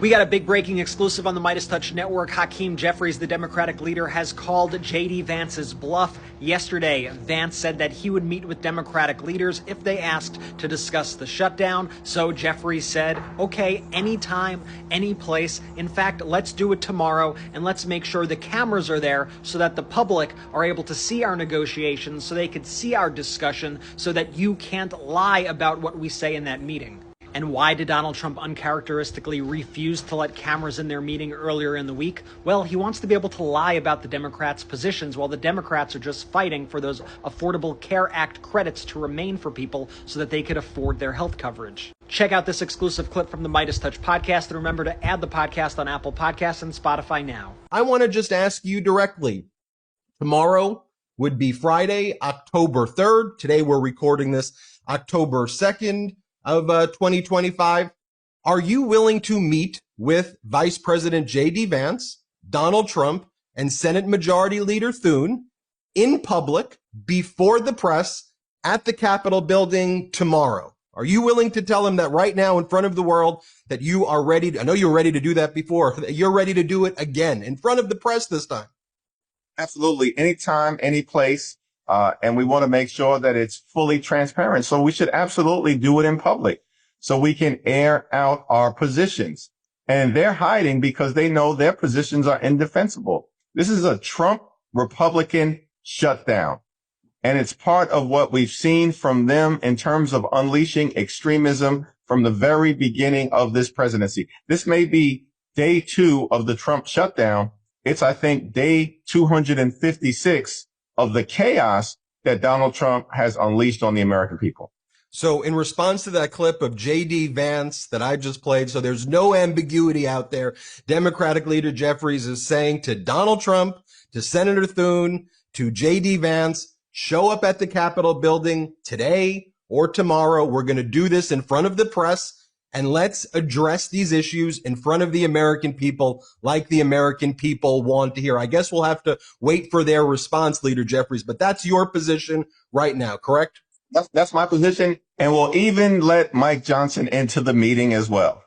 We got a big breaking exclusive on the Midas Touch Network. Hakeem Jeffries, the Democratic leader, has called J.D. Vance's bluff. Yesterday, Vance said that he would meet with Democratic leaders if they asked to discuss the shutdown. So Jeffries said, okay, anytime, any place. In fact, let's do it tomorrow, and let's make sure the cameras are there so that the public are able to see our negotiations, so they could see our discussion, so that you can't lie about what we say in that meeting. And why did Donald Trump uncharacteristically refuse to let cameras in their meeting earlier in the week? Well, he wants to be able to lie about the Democrats' positions while the Democrats are just fighting for those Affordable Care Act credits to remain for people so that they could afford their health coverage. Check out this exclusive clip from the Midas Touch podcast, and remember to add the podcast on Apple Podcasts and Spotify now. I want to just ask you directly. Tomorrow would be Friday, October 3rd. Today we're recording this October 2nd. Of 2025. Are you willing to meet with Vice President J.D. Vance, Donald Trump, and Senate Majority Leader Thune in public before the press at the Capitol building tomorrow? Are you willing to tell him that right now in front of the world that you are ready to, I know you were ready to do that before, that you're ready to do it again in front of the press this time? Absolutely. Anytime, any place. And we want to make sure that it's fully transparent. So we should absolutely do it in public so we can air out our positions. And they're hiding because they know their positions are indefensible. This is a Trump Republican shutdown. And it's part of what we've seen from them in terms of unleashing extremism from the very beginning of this presidency. This may be day 2 of the Trump shutdown. It's, I think, day 256 of the chaos that Donald Trump has unleashed on the American people. So in response to that clip of J.D. Vance that I just played, so there's no ambiguity out there, Democratic leader Jeffries is saying to Donald Trump, to Senator Thune, to J.D. Vance, show up at the Capitol building today or tomorrow. We're going to do this in front of the press. And let's address these issues in front of the American people like the American people want to hear. I guess we'll have to wait for their response, Leader Jeffries, but that's your position right now, correct? That's my position. And we'll even let Mike Johnson into the meeting as well.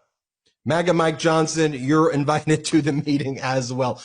MAGA Mike Johnson, you're invited to the meeting as well.